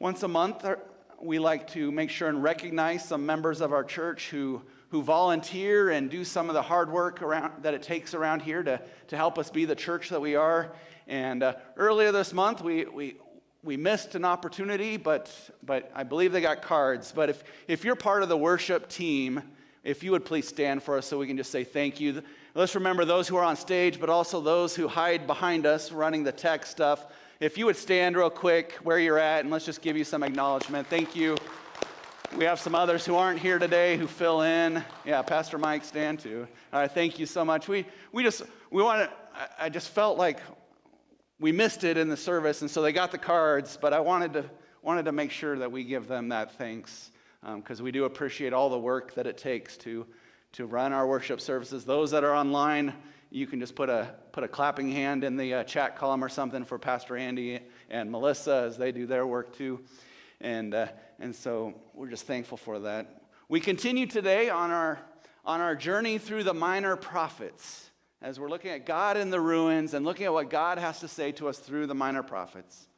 Once a month, we like to make sure and recognize some members of our church who volunteer and do some of the hard work that it takes around here to help us be the church that we are. And earlier this month, we missed an opportunity, but I believe they got cards. But if you're part of the worship team, if you would please stand for us so we can just say thank you. Let's remember those who are on stage, but also those who hide behind us running the tech stuff. If you would stand real quick where you're at, and let's just give you some acknowledgement. Thank you. We have some others who aren't here today who fill in. Yeah, Pastor Mike, stand too. All right, thank you so much. I just felt like we missed it in the service, and so they got the cards, but I wanted to make sure that we give them that thanks, because we do appreciate all the work that it takes to run our worship services. Those that are online, you can just put a clapping hand in the chat column or something for Pastor Andy and Melissa as they do their work too. And so we're just thankful for that. We continue today on our journey through the minor prophets as we're looking at God in the ruins and looking at what God has to say to us through the minor prophets.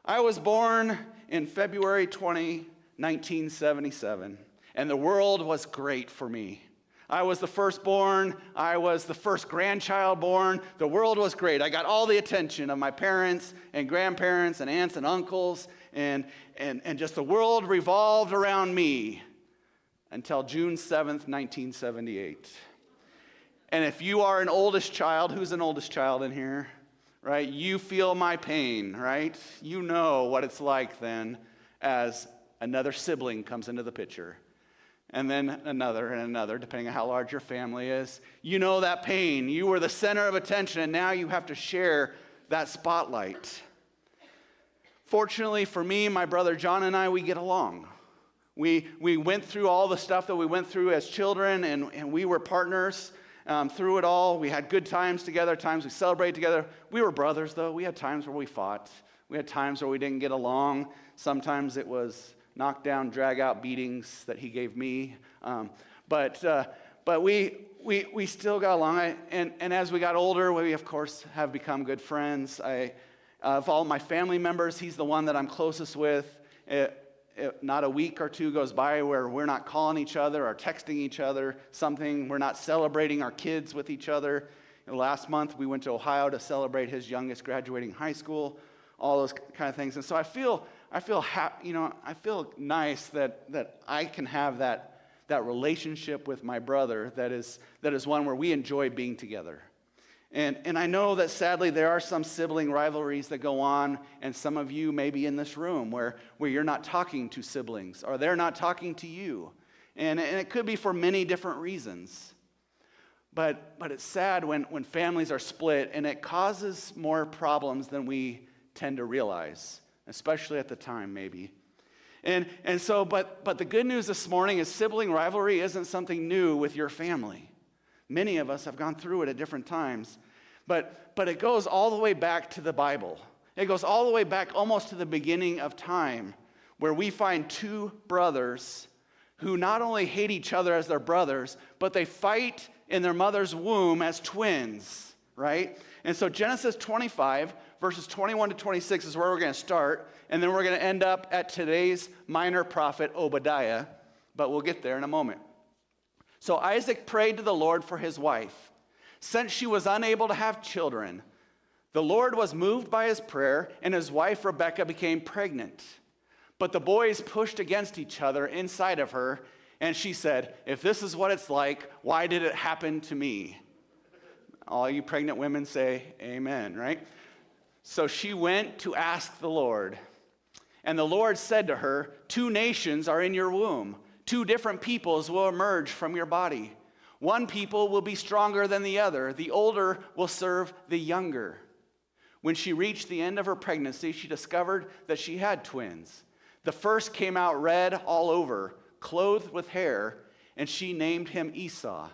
I was born in February 20, 1977, and the world was great for me. I was the firstborn. I was the first grandchild born. The world was great. I got all the attention of my parents and grandparents and aunts and uncles, and just the world revolved around me until June 7th, 1978. And if you are an oldest child, who's an oldest child in here, right? You feel my pain, right? You know what it's like then as another sibling comes into the picture. And then another and another, depending on how large your family is. You know that pain. You were the center of attention, and now you have to share that spotlight. Fortunately for me, my brother John and I, we get along. We went through all the stuff that we went through as children, and we were partners through it all. We had good times together, times we celebrated together. We were brothers, though. We had times where we fought. We had times where we didn't get along. Sometimes it was knockdown, drag-out beatings that he gave me. But we still got along. And as we got older, we, of course, have become good friends. Of all my family members, he's the one that I'm closest with. Not a week or two goes by where we're not calling each other or texting each other something. We're not celebrating our kids with each other. Last month, we went to Ohio to celebrate his youngest graduating high school, all those kind of things. And so I feel nice that I can have that relationship with my brother that is one where we enjoy being together. And I know that sadly there are some sibling rivalries that go on, and some of you may be in this room where you're not talking to siblings or they're not talking to you. And it could be for many different reasons. But it's sad when families are split, and it causes more problems than we tend to realize, especially at the time maybe. And so, but the good news this morning is sibling rivalry isn't something new with your family. Many of us have gone through it at different times, but it goes all the way back to the Bible. It goes all the way back almost to the beginning of time, where we find two brothers who not only hate each other as their brothers, but they fight in their mother's womb as twins, right? And so Genesis 25, verses 21 to 26 is where we're going to start, and then we're going to end up at today's minor prophet, Obadiah, but we'll get there in a moment. So Isaac prayed to the Lord for his wife. Since she was unable to have children, the Lord was moved by his prayer, and his wife Rebekah became pregnant. But the boys pushed against each other inside of her, and she said, "If this is what it's like, why did it happen to me?" All you pregnant women say amen, right? So she went to ask the Lord. And the Lord said to her, "Two nations are in your womb. Two different peoples will emerge from your body. One people will be stronger than the other. The older will serve the younger." When she reached the end of her pregnancy, she discovered that she had twins. The first came out red all over, clothed with hair, and she named him Esau.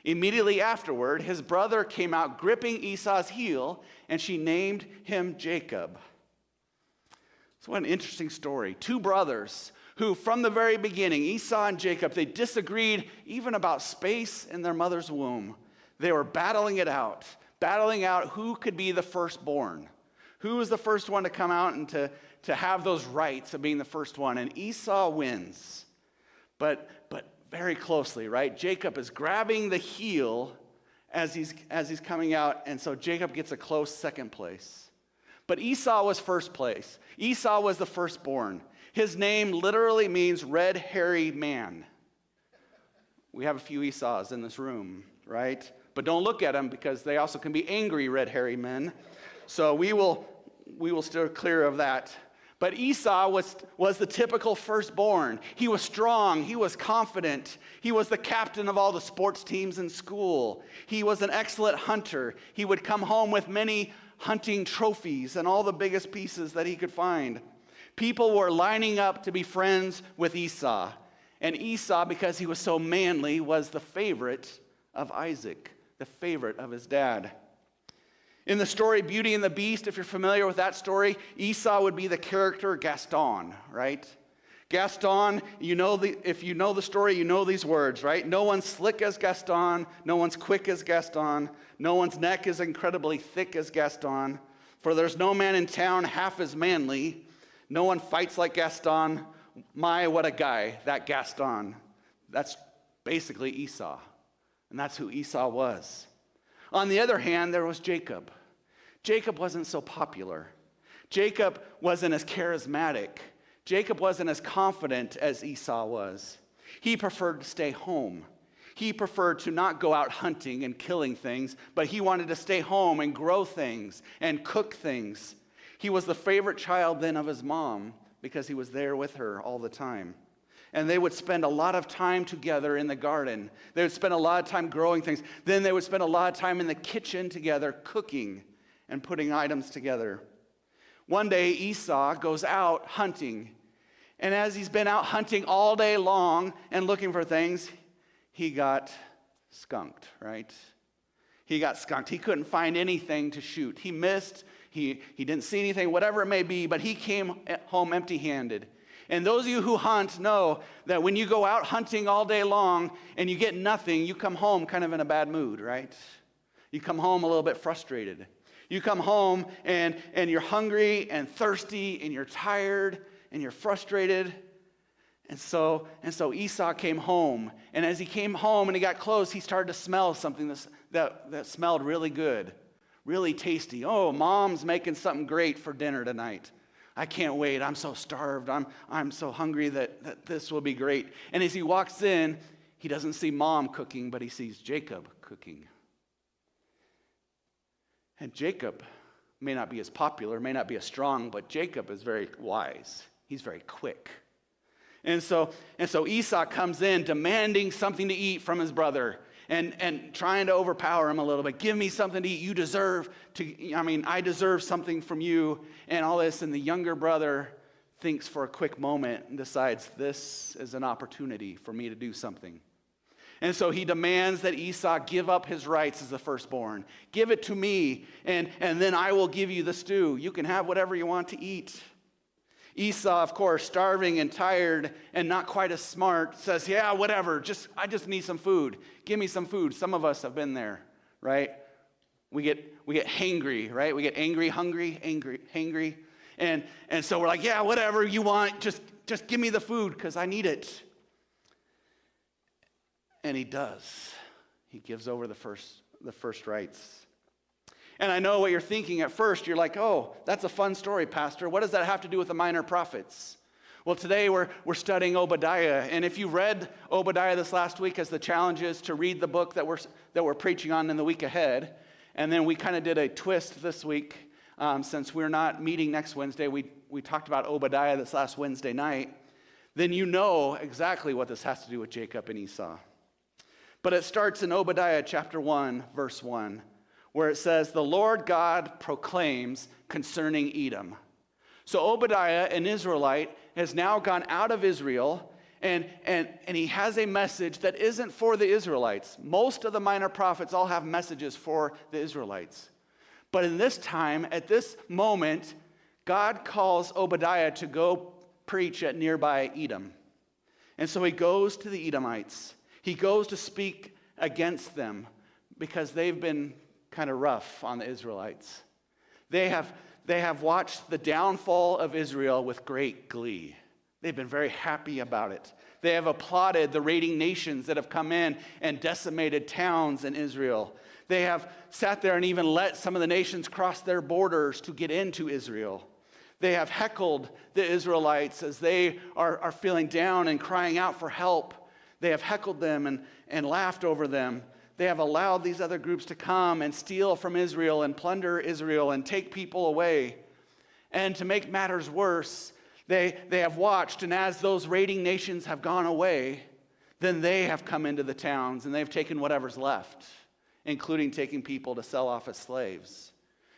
Immediately afterward, his brother came out gripping Esau's heel, and she named him Jacob. So what an interesting story. Two brothers who, from the very beginning, Esau and Jacob, they disagreed even about space in their mother's womb. They were battling out who could be the firstborn, Who was the first one to come out and to have those rights of being the first one? And Esau wins, but very closely, right? Jacob is grabbing the heel as he's coming out, and so Jacob gets a close second place. But Esau was first place. Esau was the firstborn. His name literally means red, hairy man. We have a few Esau's in this room, right? But don't look at them because they also can be angry red, hairy men. So we will steer clear of that. But Esau was the typical firstborn. He was strong. He was confident. He was the captain of all the sports teams in school. He was an excellent hunter. He would come home with many hunting trophies and all the biggest pieces that he could find. People were lining up to be friends with Esau. And Esau, because he was so manly, was the favorite of Isaac, the favorite of his dad. In the story Beauty and the Beast, if you're familiar with that story, Esau would be the character Gaston, right? Gaston, if you know the story, you know these words, right? No one's slick as Gaston, no one's quick as Gaston, no one's neck is incredibly thick as Gaston, for there's no man in town half as manly, no one fights like Gaston. My, what a guy, that Gaston. That's basically Esau, and that's who Esau was. On the other hand, there was Jacob. Jacob wasn't so popular. Jacob wasn't as charismatic. Jacob wasn't as confident as Esau was. He preferred to stay home. He preferred to not go out hunting and killing things, but he wanted to stay home and grow things and cook things. He was the favorite child then of his mom because he was there with her all the time. And they would spend a lot of time together in the garden. They would spend a lot of time growing things. Then they would spend a lot of time in the kitchen together cooking and putting items together. One day Esau goes out hunting. And as he's been out hunting all day long and looking for things, he got skunked, right? He got skunked. He couldn't find anything to shoot. He missed. He didn't see anything, whatever it may be, but he came home empty-handed. And those of you who hunt know that when you go out hunting all day long and you get nothing, you come home kind of in a bad mood, right? You come home a little bit frustrated. You come home and you're hungry and thirsty and you're tired and you're frustrated. And so Esau came home. And as he came home and he got close, he started to smell something that smelled really good, really tasty. Oh, Mom's making something great for dinner tonight. I can't wait. I'm so starved. I'm so hungry that this will be great. And as he walks in, he doesn't see Mom cooking, but he sees Jacob cooking. And Jacob may not be as popular, may not be as strong, but Jacob is very wise. He's very quick. And so Esau comes in demanding something to eat from his brother and trying to overpower him a little bit. Give me something to eat. You deserve I deserve something from you and all this. And the younger brother thinks for a quick moment and decides this is an opportunity for me to do something. And so he demands that Esau give up his rights as the firstborn. Give it to me, and then I will give you the stew. You can have whatever you want to eat. Esau, of course, starving and tired and not quite as smart, says, yeah, whatever, I just need some food. Give me some food. Some of us have been there, right? We get hangry, right? We get angry, hangry. And so we're like, yeah, whatever you want, just give me the food because I need it. And he does. He gives over the first rights. And I know what you're thinking at first. You're like, oh, that's a fun story, Pastor. What does that have to do with the minor prophets? Well, today we're studying Obadiah. And if you read Obadiah this last week, as the challenge is to read the book that we're preaching on in the week ahead. And then we kind of did a twist this week. Since we're not meeting next Wednesday, we talked about Obadiah this last Wednesday night. Then you know exactly what this has to do with Jacob and Esau. But it starts in Obadiah chapter 1, verse 1, where it says, the Lord God proclaims concerning Edom. So Obadiah, an Israelite, has now gone out of Israel, and he has a message that isn't for the Israelites. Most of the minor prophets all have messages for the Israelites. But in this time, at this moment, God calls Obadiah to go preach at nearby Edom. And so he goes to the Edomites. He goes to speak against them because they've been kind of rough on the Israelites. They have They have watched the downfall of Israel with great glee. They've been very happy about it. They have applauded the raiding nations that have come in and decimated towns in Israel. They have sat there and even let some of the nations cross their borders to get into Israel. They have heckled the Israelites as they are feeling down and crying out for help. They have heckled them and laughed over them. They have allowed these other groups to come and steal from Israel and plunder Israel and take people away. And to make matters worse, they have watched, and as those raiding nations have gone away, then they have come into the towns and they've taken whatever's left, including taking people to sell off as slaves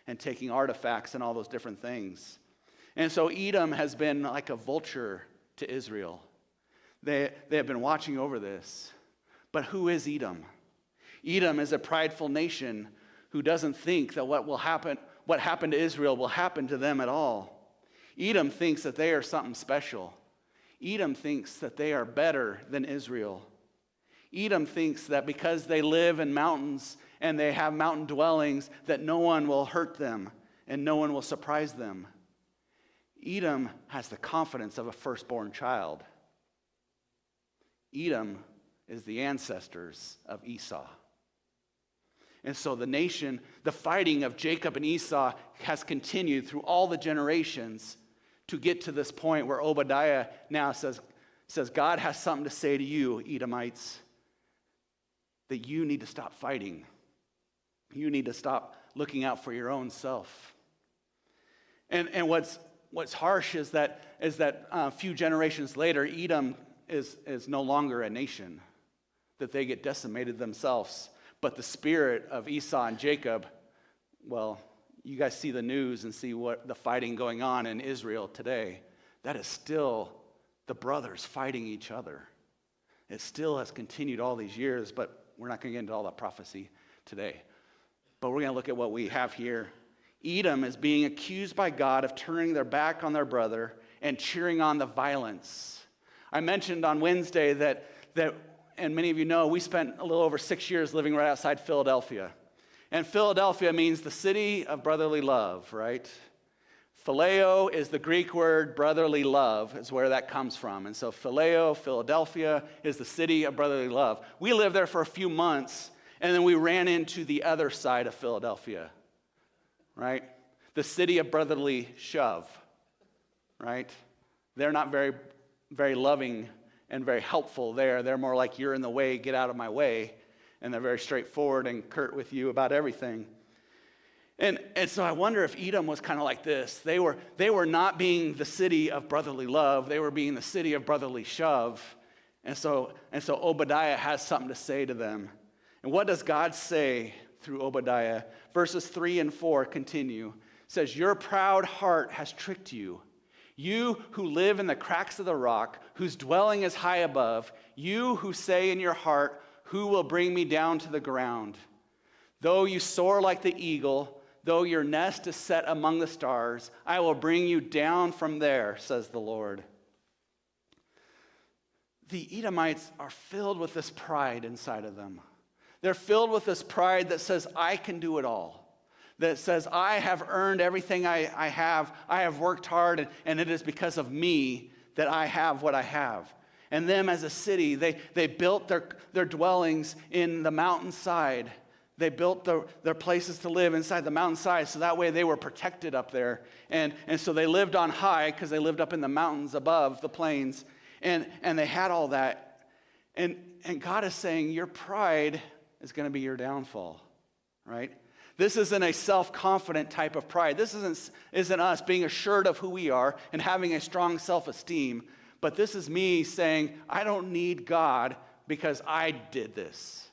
and taking artifacts and all those different things. And so Edom has been like a vulture to Israel. They have been watching over this. But who is Edom? Edom is a prideful nation who doesn't think that what happened to Israel will happen to them at all. Edom thinks that they are something special. Edom thinks that they are better than Israel. Edom thinks that because they live in mountains and they have mountain dwellings, that no one will hurt them and no one will surprise them. Edom has the confidence of a firstborn child. Edom is the ancestors of Esau. And so the fighting of Jacob and Esau has continued through all the generations to get to this point where Obadiah now says, God has something to say to you, Edomites, that you need to stop fighting. You need to stop looking out for your own self. And what's harsh is that a few generations later, Edom is no longer a nation, that they get decimated themselves. But the spirit of Esau and Jacob, well, you guys see the news and see what the fighting going on in Israel today. That is still the brothers fighting each other. It still has continued all these years, but we're not going to get into all that prophecy today. But we're going to look at what we have here. Edom is being accused by God of turning their back on their brother and cheering on the violence. I mentioned on Wednesday that and many of you know, we spent a little over 6 years living right outside Philadelphia. And Philadelphia means the city of brotherly love, right? Phileo is the Greek word, brotherly love is where that comes from. And so Phileo, Philadelphia, is the city of brotherly love. We lived there for a few months, and then we ran into the other side of Philadelphia, right? The city of brotherly shove, right? They're not very, very loving and very helpful there. They're more like, you're in the way, get out of my way. And they're very straightforward and curt with you about everything. And so I wonder if Edom was kind of like this. They were not being the city of brotherly love. They were being the city of brotherly shove. And so Obadiah has something to say to them. And what does God say through Obadiah? Verses 3 and 4 continue. It says, your proud heart has tricked you. You who live in the cracks of the rock, whose dwelling is high above, you who say in your heart, who will bring me down to the ground? Though you soar like the eagle, though your nest is set among the stars, I will bring you down from there, says the Lord. The Edomites are filled with this pride inside of them. They're filled with this pride that says, I can do it all. That says, I have earned everything I have. I have worked hard, and it is because of me that I have what I have. And them as a city, they built their dwellings in the mountainside. They built their places to live inside the mountainside, so that way they were protected up there. And so they lived on high because they lived up in the mountains above the plains. And they had all that. And God is saying, your pride is going to be your downfall, right? This isn't a self-confident type of pride. This isn't us being assured of who we are and having a strong self-esteem. But this is me saying, I don't need God because I did this.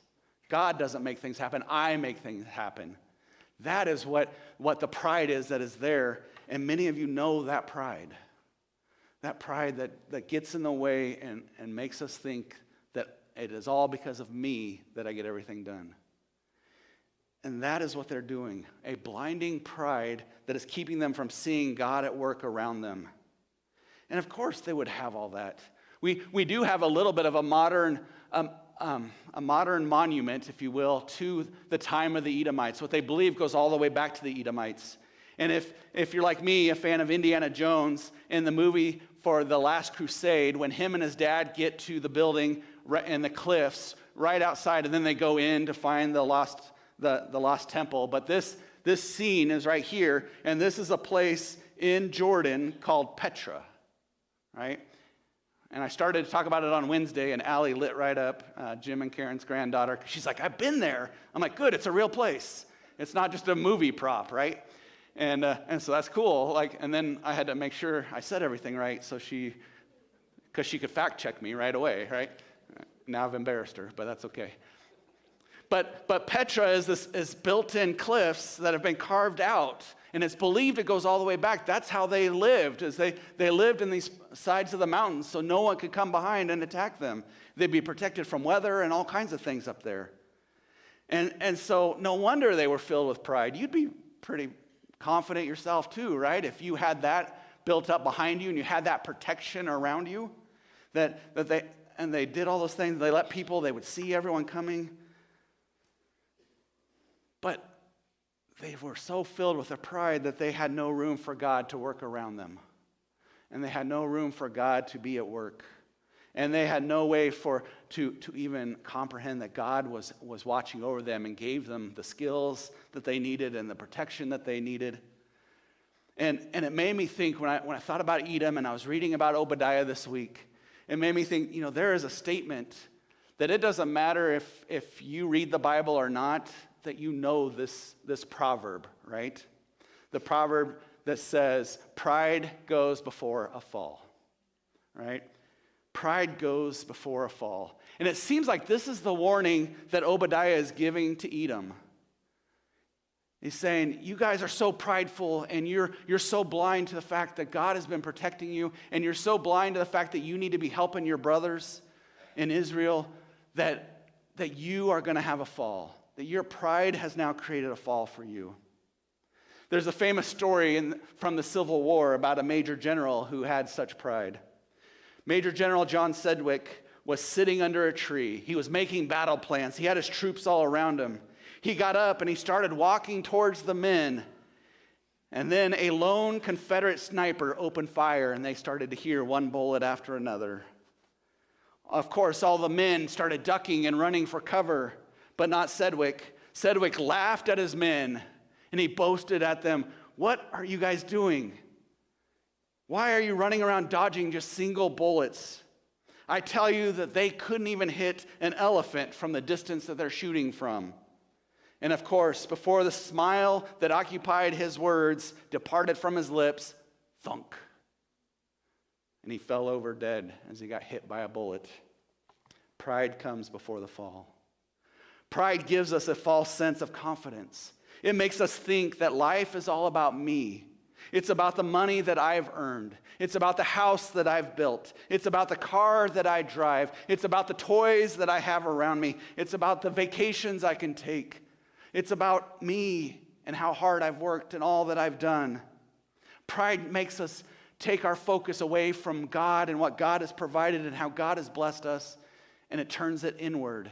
God doesn't make things happen. I make things happen. That is what the pride is that is there. And many of you know that pride. That pride that gets in the way and makes us think that it is all because of me that I get everything done. And that is what they're doing, a blinding pride that is keeping them from seeing God at work around them. And of course they would have all that. We do have a little bit of a modern monument, if you will, to the time of the Edomites. What they believe goes all the way back to the Edomites. And if you're like me, a fan of Indiana Jones, in the movie for The Last Crusade, when him and his dad get to the building in the cliffs right outside, and then they go in to find the lost temple. But this scene is right here, and this is a place in Jordan called Petra, right? And I started to talk about it on Wednesday, and Allie lit right up, Jim and Karen's granddaughter. She's like, I've been there. I'm like, good, it's a real place. It's not just a movie prop, right? And so that's cool. And then I had to make sure I said everything right, because she could fact check me right away, right? Now I've embarrassed her, but that's okay. But Petra is built-in cliffs that have been carved out, and it's believed it goes all the way back. That's how they lived, is they lived in these sides of the mountains so no one could come behind and attack them. They'd be protected from weather and all kinds of things up there. And so no wonder they were filled with pride. You'd be pretty confident yourself too, right? If you had that built up behind you and you had that protection around you, that they did all those things. They would see everyone coming. But they were so filled with their pride that they had no room for God to work around them. And they had no room for God to be at work. And they had no way to even comprehend that God was watching over them and gave them the skills that they needed and the protection that they needed. And it made me think, when I thought about Edom and I was reading about Obadiah this week, it made me think, there is a statement that it doesn't matter if you read the Bible or not, that you know this proverb, right? The proverb that says, pride goes before a fall, right? Pride goes before a fall. And it seems like this is the warning that Obadiah is giving to Edom. He's saying, you guys are so prideful, and you're so blind to the fact that God has been protecting you, and you're so blind to the fact that you need to be helping your brothers in Israel, that you are going to have a fall, that your pride has now created a fall for you. There's a famous story from the Civil War about a major general who had such pride. Major General John Sedgwick was sitting under a tree. He was making battle plans. He had his troops all around him. He got up and he started walking towards the men. And then a lone Confederate sniper opened fire, and they started to hear one bullet after another. Of course, all the men started ducking and running for cover, but not Sedgwick. Sedgwick laughed at his men, and he boasted at them, "What are you guys doing? Why are you running around dodging just single bullets? I tell you that they couldn't even hit an elephant from the distance that they're shooting from." And of course, before the smile that occupied his words departed from his lips, thunk. And he fell over dead as he got hit by a bullet. Pride comes before the fall. Pride gives us a false sense of confidence. It makes us think that life is all about me. It's about the money that I've earned. It's about the house that I've built. It's about the car that I drive. It's about the toys that I have around me. It's about the vacations I can take. It's about me and how hard I've worked and all that I've done. Pride makes us take our focus away from God and what God has provided and how God has blessed us, and it turns it inward.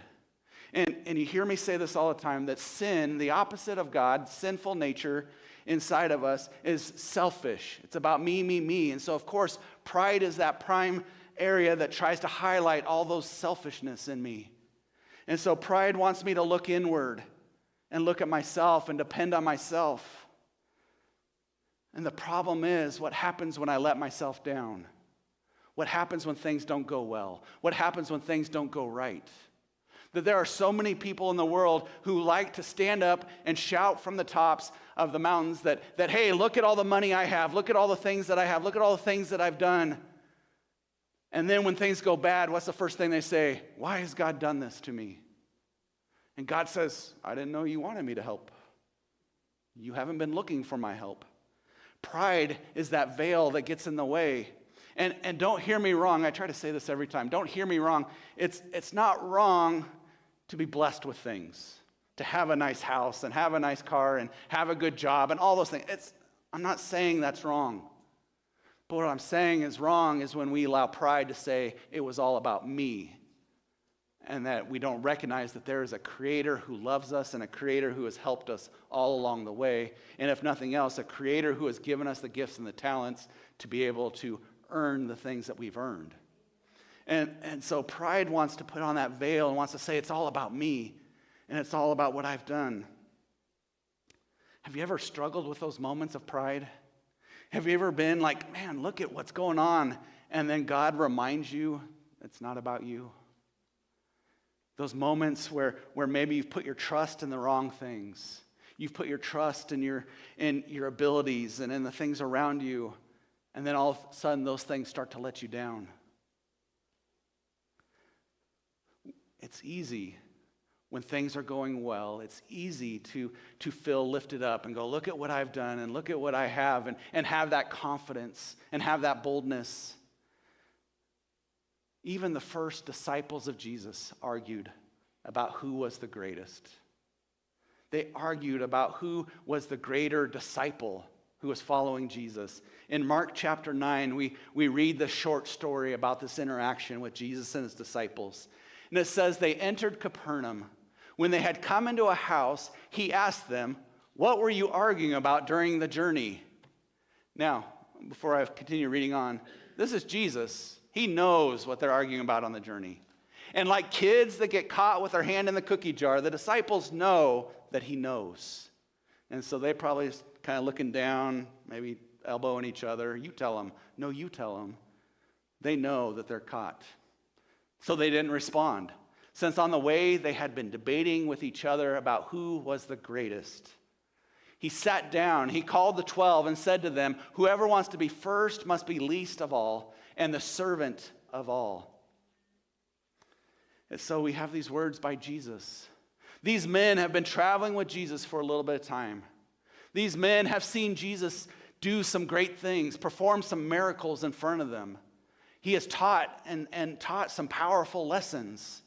And you hear me say this all the time, that sin, the opposite of God, sinful nature inside of us, is selfish. It's about me, me, me. And so, of course, pride is that prime area that tries to highlight all those selfishness in me. And so pride wants me to look inward and look at myself and depend on myself. And the problem is, what happens when I let myself down? What happens when things don't go well? What happens when things don't go right? That there are so many people in the world who like to stand up and shout from the tops of the mountains that hey, look at all the money I have, look at all the things that I have, look at all the things that I've done. And then when things go bad, what's the first thing they say? Why has God done this to me? And God says, I didn't know you wanted me to help. You haven't been looking for my help. Pride is that veil that gets in the way. And don't hear me wrong. I try to say this every time. Don't hear me wrong. It's not wrong to be blessed with things, to have a nice house and have a nice car and have a good job and all those things. I'm not saying that's wrong. But what I'm saying is wrong is when we allow pride to say it was all about me. and that we don't recognize that there is a creator who loves us and a creator who has helped us all along the way. And if nothing else, a creator who has given us the gifts and the talents to be able to earn the things that we've earned. And so pride wants to put on that veil and wants to say it's all about me and it's all about what I've done. Have you ever struggled with those moments of pride? Have you ever been like, man, look at what's going on, and then God reminds you it's not about you? Those moments where maybe you've put your trust in the wrong things. You've put your trust in your abilities and in the things around you, and then all of a sudden those things start to let you down. It's easy when things are going well. It's easy to feel lifted up and go, look at what I've done and look at what I have, and have that confidence and have that boldness. Even the first disciples of Jesus argued about who was the greatest. They argued about who was the greater disciple who was following Jesus. In Mark chapter 9, we read the short story about this interaction with Jesus and his disciples. And it says they entered Capernaum. When they had come into a house, he asked them, what were you arguing about during the journey? Now, before I continue reading on, this is Jesus. He knows what they're arguing about on the journey. And like kids that get caught with their hand in the cookie jar, the disciples know that he knows. And so they probably kind of looking down, maybe elbowing each other. You tell them. No, you tell them. They know that they're caught. So they didn't respond, since on the way they had been debating with each other about who was the greatest. He sat down, he called the 12 and said to them, whoever wants to be first must be least of all, and the servant of all. And so we have these words by Jesus. These men have been traveling with Jesus for a little bit of time. These men have seen Jesus do some great things, perform some miracles in front of them. He has taught and taught some powerful lessons.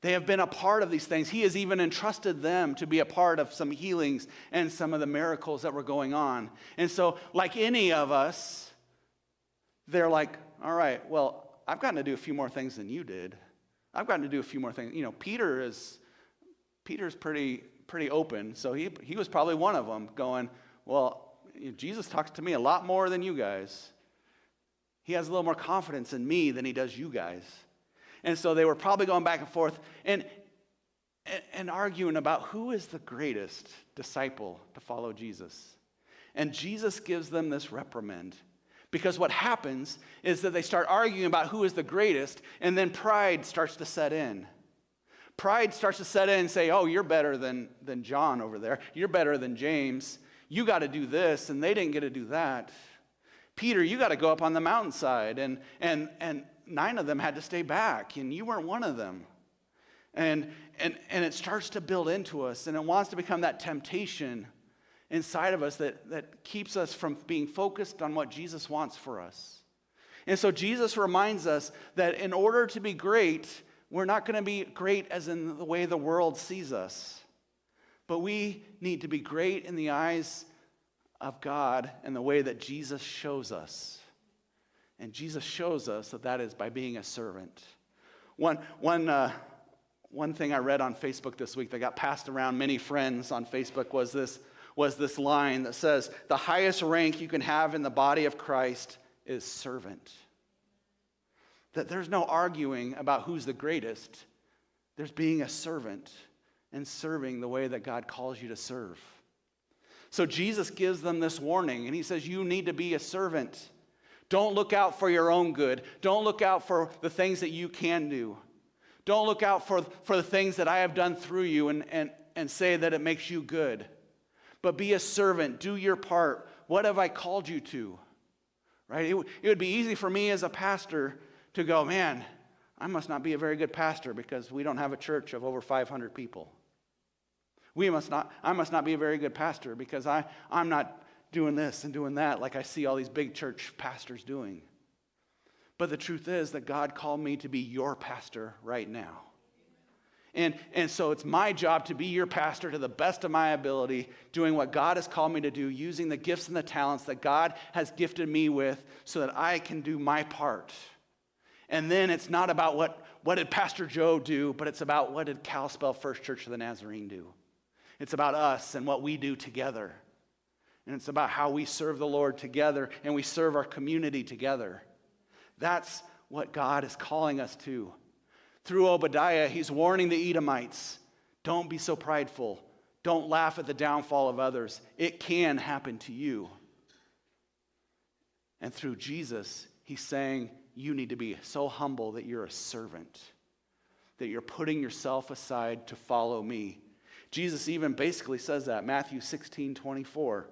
They have been a part of these things. He has even entrusted them to be a part of some healings and some of the miracles that were going on. And so, like any of us, they're like, all right, well, I've gotten to do a few more things than you did. I've gotten to do a few more things. You know, Peter's pretty open, so he was probably one of them going, well, Jesus talks to me a lot more than you guys. He has a little more confidence in me than he does you guys. And so they were probably going back and forth and arguing about who is the greatest disciple to follow Jesus. And Jesus gives them this reprimand. Because what happens is that they start arguing about who is the greatest, and then pride starts to set in. Pride starts to set in and say, oh, you're better than John over there. You're better than James. You got to do this, and they didn't get to do that. Peter, you got to go up on the mountainside, and 9 of them had to stay back, and you weren't one of them. And it starts to build into us, and it wants to become that temptation inside of us that keeps us from being focused on what Jesus wants for us. And so Jesus reminds us that in order to be great, we're not going to be great as in the way the world sees us, but we need to be great in the eyes of God in the way that Jesus shows us. And Jesus shows us that is by being a servant. One thing I read on Facebook this week that got passed around many friends on Facebook was this line that says, the highest rank you can have in the body of Christ is servant. That there's no arguing about who's the greatest. There's being a servant and serving the way that God calls you to serve. So Jesus gives them this warning, and he says, you need to be a servant. Don't look out for your own good. Don't look out for the things that you can do. Don't look out for the things that I have done through you and say that it makes you good. But be a servant. Do your part. What have I called you to? Right? It would be easy for me as a pastor to go, man, I must not be a very good pastor because we don't have a church of over 500 people. I must not be a very good pastor because I'm not doing this and doing that like I see all these big church pastors doing. But the truth is that God called me to be your pastor right now. And so it's my job to be your pastor to the best of my ability, doing what God has called me to do, using the gifts and the talents that God has gifted me with so that I can do my part. And then it's not about what did Pastor Joe do, but it's about what did Kalispell First Church of the Nazarene do. It's about us and what we do together. And it's about how we serve the Lord together and we serve our community together. That's what God is calling us to. Through Obadiah, he's warning the Edomites, don't be so prideful. Don't laugh at the downfall of others. It can happen to you. And through Jesus, he's saying you need to be so humble that you're a servant, that you're putting yourself aside to follow me. Jesus even basically says that, Matthew 16:24.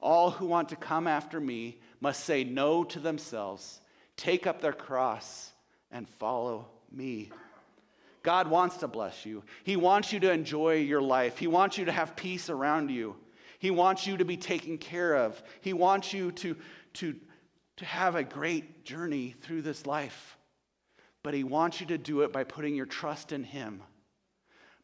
All who want to come after me must say no to themselves, take up their cross, and follow me. God wants to bless you. He wants you to enjoy your life. He wants you to have peace around you. He wants you to be taken care of. He wants you to have a great journey through this life. But he wants you to do it by putting your trust in him.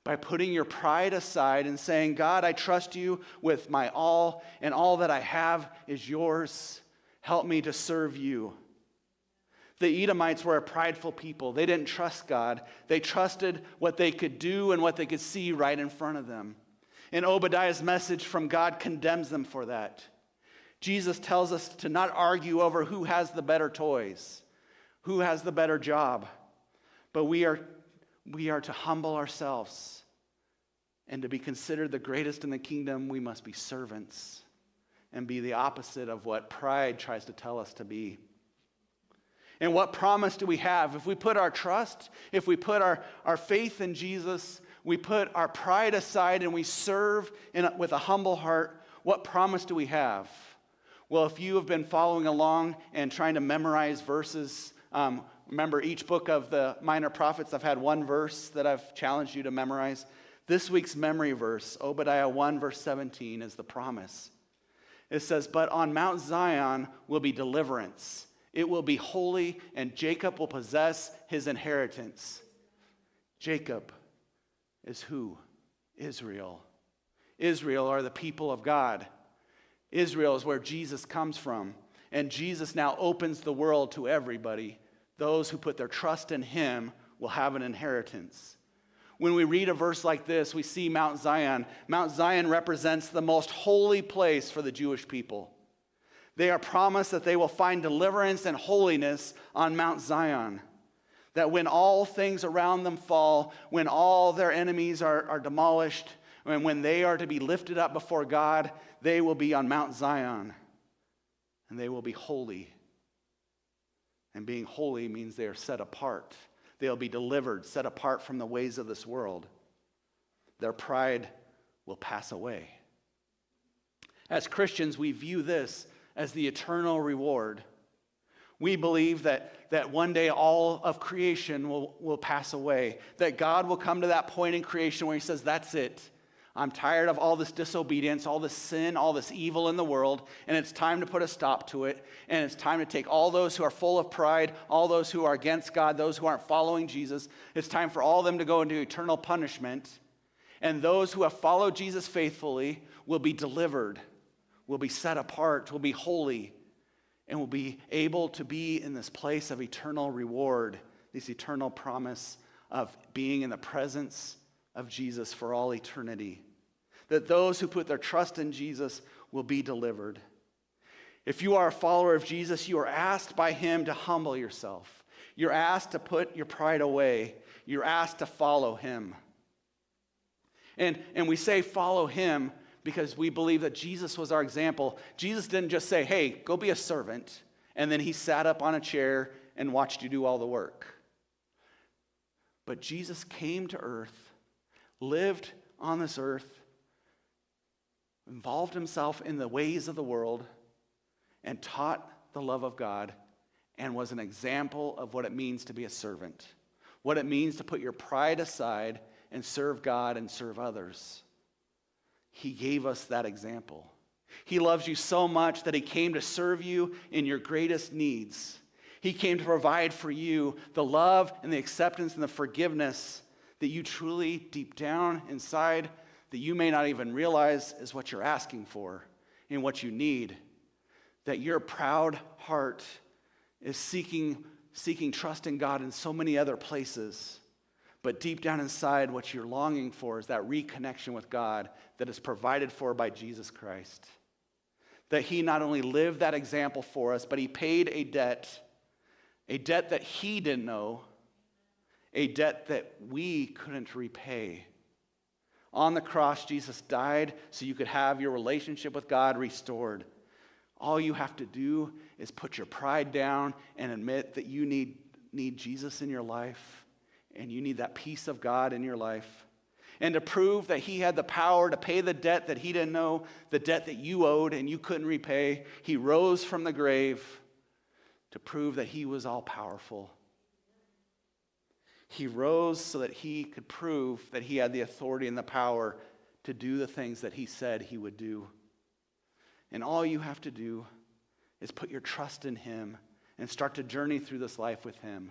By putting your pride aside and saying, God, I trust you with my all, and all that I have is yours. Help me to serve you. The Edomites were a prideful people. They didn't trust God. They trusted what they could do and what they could see right in front of them. And Obadiah's message from God condemns them for that. Jesus tells us to not argue over who has the better toys, who has the better job, but we are to humble ourselves. And to be considered the greatest in the kingdom, we must be servants and be the opposite of what pride tries to tell us to be. And what promise do we have? If we put our trust, if we put our faith in Jesus, we put our pride aside and we serve with a humble heart, what promise do we have? Well, if you have been following along and trying to memorize verses, remember each book of the minor prophets, I've had one verse that I've challenged you to memorize. This week's memory verse, Obadiah 1, verse 17, is the promise. It says, but on Mount Zion will be deliverance. It will be holy, and Jacob will possess his inheritance. Jacob is who? Israel. Israel are the people of God. Israel is where Jesus comes from. And Jesus now opens the world to everybody. Those who put their trust in him will have an inheritance. When we read a verse like this, we see Mount Zion. Mount Zion represents the most holy place for the Jewish people. They are promised that they will find deliverance and holiness on Mount Zion. That when all things around them fall, when all their enemies are demolished, and when they are to be lifted up before God, they will be on Mount Zion. And they will be holy. And being holy means they are set apart. They'll be delivered, set apart from the ways of this world. Their pride will pass away. As Christians, we view this as the eternal reward. We believe that one day all of creation will pass away, that God will come to that point in creation where he says, that's it. I'm tired of all this disobedience, all this sin, all this evil in the world, and it's time to put a stop to it, and it's time to take all those who are full of pride, all those who are against God, those who aren't following Jesus, it's time for all of them to go into eternal punishment, and those who have followed Jesus faithfully will be delivered, will be set apart, will be holy, and will be able to be in this place of eternal reward, this eternal promise of being in the presence of Jesus for all eternity. That those who put their trust in Jesus will be delivered. If you are a follower of Jesus, you are asked by him to humble yourself. You're asked to put your pride away. You're asked to follow him. And we say follow him because we believe that Jesus was our example. Jesus didn't just say, hey, go be a servant, and then he sat up on a chair and watched you do all the work. But Jesus came to earth, lived on this earth, involved himself in the ways of the world, and taught the love of God, and was an example of what it means to be a servant, what it means to put your pride aside and serve God and serve others. He gave us that example. He loves you so much that he came to serve you in your greatest needs. He came to provide for you the love and the acceptance and the forgiveness that you truly, deep down inside, that you may not even realize is what you're asking for and what you need. That your proud heart is seeking seeking trust in God in so many other places. But deep down inside, what you're longing for is that reconnection with God that is provided for by Jesus Christ. That he not only lived that example for us, but he paid a debt that he didn't know, a debt that we couldn't repay. On the cross, Jesus died so you could have your relationship with God restored. All you have to do is put your pride down and admit that you need Jesus in your life, and you need that peace of God in your life. And to prove that he had the power to pay the debt that he didn't know, the debt that you owed and you couldn't repay, he rose from the grave to prove that he was all powerful. He rose so that he could prove that he had the authority and the power to do the things that he said he would do. And all you have to do is put your trust in him and start to journey through this life with him.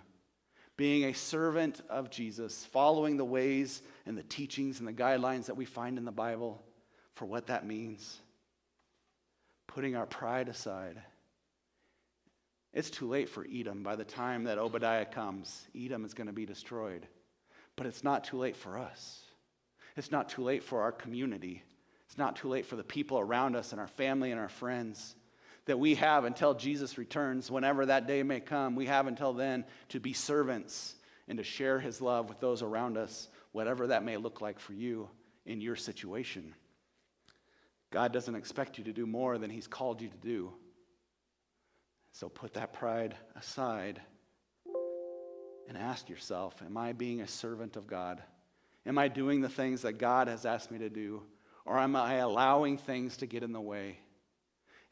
Being a servant of Jesus, following the ways and the teachings and the guidelines that we find in the Bible for what that means. Putting our pride aside. It's too late for Edom. By the time that Obadiah comes, Edom is going to be destroyed. But it's not too late for us. It's not too late for our community. It's not too late for the people around us and our family and our friends. That we have until Jesus returns, whenever that day may come, we have until then to be servants and to share his love with those around us, whatever that may look like for you in your situation. God doesn't expect you to do more than he's called you to do. So put that pride aside and ask yourself, am I being a servant of God? Am I doing the things that God has asked me to do? Or am I allowing things to get in the way?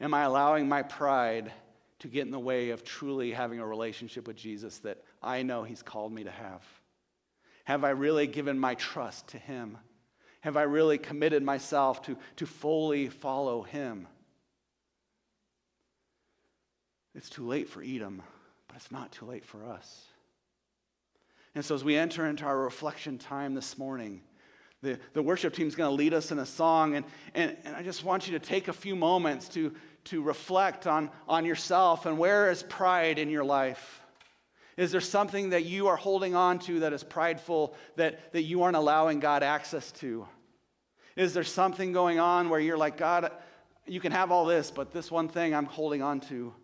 Am I allowing my pride to get in the way of truly having a relationship with Jesus that I know he's called me to have? Have I really given my trust to him? Have I really committed myself to fully follow him? It's too late for Edom, but it's not too late for us. And so as we enter into our reflection time this morning, the worship team is going to lead us in a song, and I just want you to take a few moments to reflect on yourself and where is pride in your life? Is there something that you are holding on to that is prideful that you aren't allowing God access to? Is there something going on where you're like, God, you can have all this, but this one thing I'm holding on to?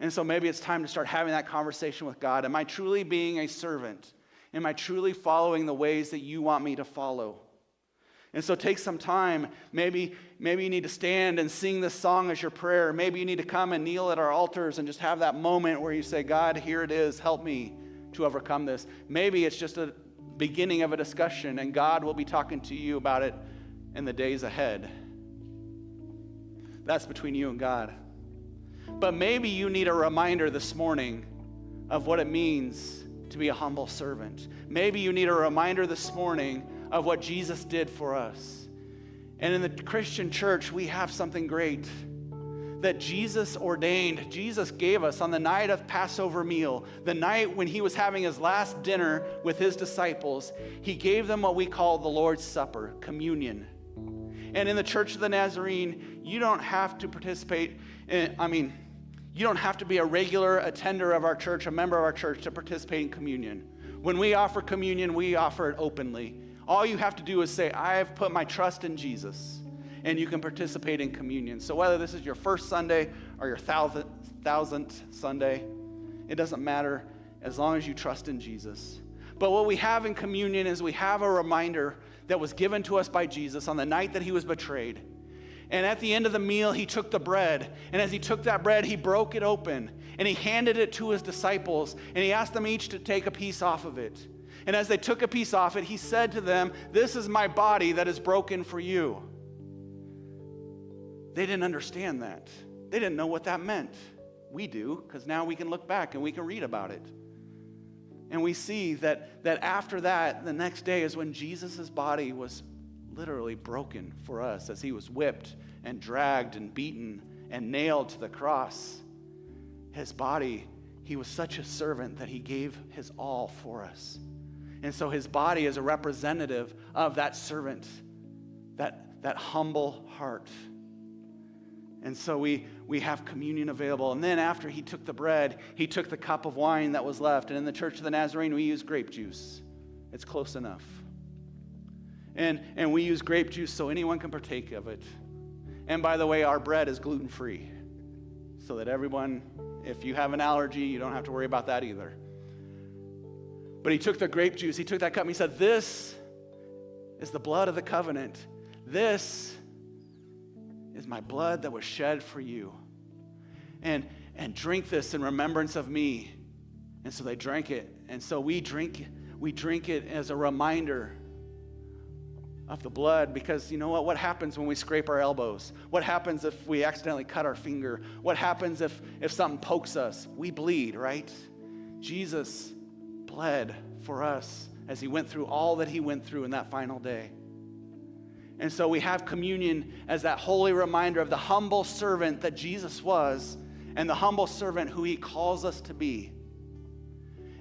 And so maybe it's time to start having that conversation with God. Am I truly being a servant? Am I truly following the ways that you want me to follow? And so take some time. Maybe you need to stand and sing this song as your prayer. Maybe you need to come and kneel at our altars and just have that moment where you say, God, here it is. Help me to overcome this. Maybe it's just a beginning of a discussion, and God will be talking to you about it in the days ahead. That's between you and God. But maybe you need a reminder this morning of what it means to be a humble servant. Maybe you need a reminder this morning of what Jesus did for us. And in the Christian church, we have something great that Jesus ordained, Jesus gave us on the night of Passover meal, the night when he was having his last dinner with his disciples. He gave them what we call the Lord's Supper, communion. And in the Church of the Nazarene, you don't have to participate you don't have to be a regular attender of our church, a member of our church, to participate in communion. When we offer communion, we offer it openly. All you have to do is say, I have put my trust in Jesus, and you can participate in communion. So whether this is your first Sunday or your thousandth Sunday, it doesn't matter as long as you trust in Jesus. But what we have in communion is we have a reminder that was given to us by Jesus on the night that he was betrayed. And at the end of the meal, he took the bread. And as he took that bread, he broke it open. And he handed it to his disciples. And he asked them each to take a piece off of it. And as they took a piece off it, he said to them, this is my body that is broken for you. They didn't understand that. They didn't know what that meant. We do, because now we can look back and we can read about it. And we see that after that, the next day is when Jesus' body was literally broken for us as he was whipped and dragged and beaten and nailed to the cross. His body, he was such a servant that he gave his all for us. And so his body is a representative of that servant, that humble heart. And so we have communion available. And then after he took the bread, he took the cup of wine that was left. And in the Church of the Nazarene, we use grape juice. It's close enough. And we use grape juice so anyone can partake of it. And by the way, our bread is gluten-free. So that everyone, if you have an allergy, you don't have to worry about that either. But he took the grape juice, he took that cup, and he said, this is the blood of the covenant. This is my blood that was shed for you. And drink this in remembrance of me. And so they drank it. And so we drink it as a reminder of the blood, because you know what happens when we scrape our elbows? What happens if we accidentally cut our finger? What happens if something pokes us? We bleed, right? Jesus bled for us as he went through all that he went through in that final day. And so we have communion as that holy reminder of the humble servant that Jesus was and the humble servant who he calls us to be.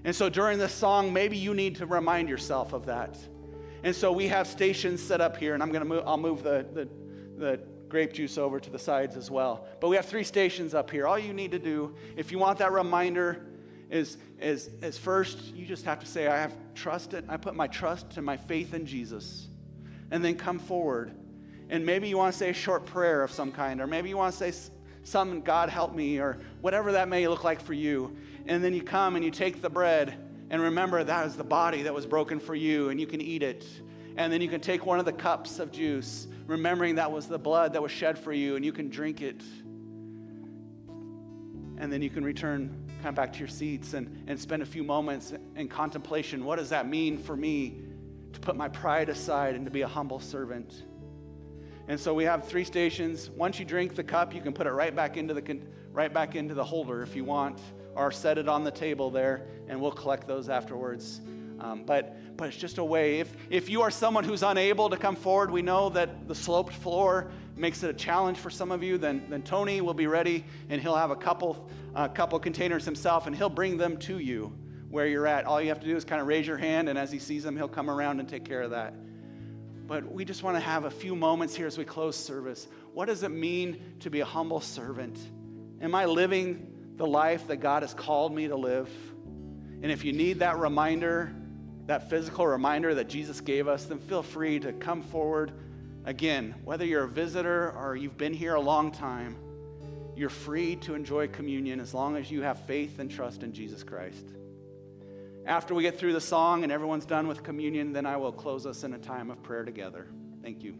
And so during this song, maybe you need to remind yourself of that. And so we have stations set up here, and I'll move the grape juice over to the sides as well. But we have 3 stations up here. All you need to do, if you want that reminder, is first you just have to say, I put my trust and my faith in Jesus. And then come forward. And maybe you want to say a short prayer of some kind, or maybe you want to say something, God help me, or whatever that may look like for you. And then you come and you take the bread. And remember, that is the body that was broken for you, and you can eat it. And then you can take one of the cups of juice, remembering that was the blood that was shed for you, and you can drink it. And then you can come back to your seats and spend a few moments in contemplation. What does that mean for me to put my pride aside and to be a humble servant? And so we have 3 stations. Once you drink the cup, you can put it right back into the holder if you want, or set it on the table there, and we'll collect those afterwards. But it's just a way. If you are someone who's unable to come forward, we know that the sloped floor makes it a challenge for some of you, then Tony will be ready, and he'll have a couple containers himself, and he'll bring them to you where you're at. All you have to do is kind of raise your hand, and as he sees them, he'll come around and take care of that. But we just want to have a few moments here as we close service. What does it mean to be a humble servant? Am I living the life that God has called me to live? And if you need that reminder, that physical reminder that Jesus gave us, then feel free to come forward. Again, whether you're a visitor or you've been here a long time, you're free to enjoy communion as long as you have faith and trust in Jesus Christ. After we get through the song and everyone's done with communion, then I will close us in a time of prayer together. Thank you.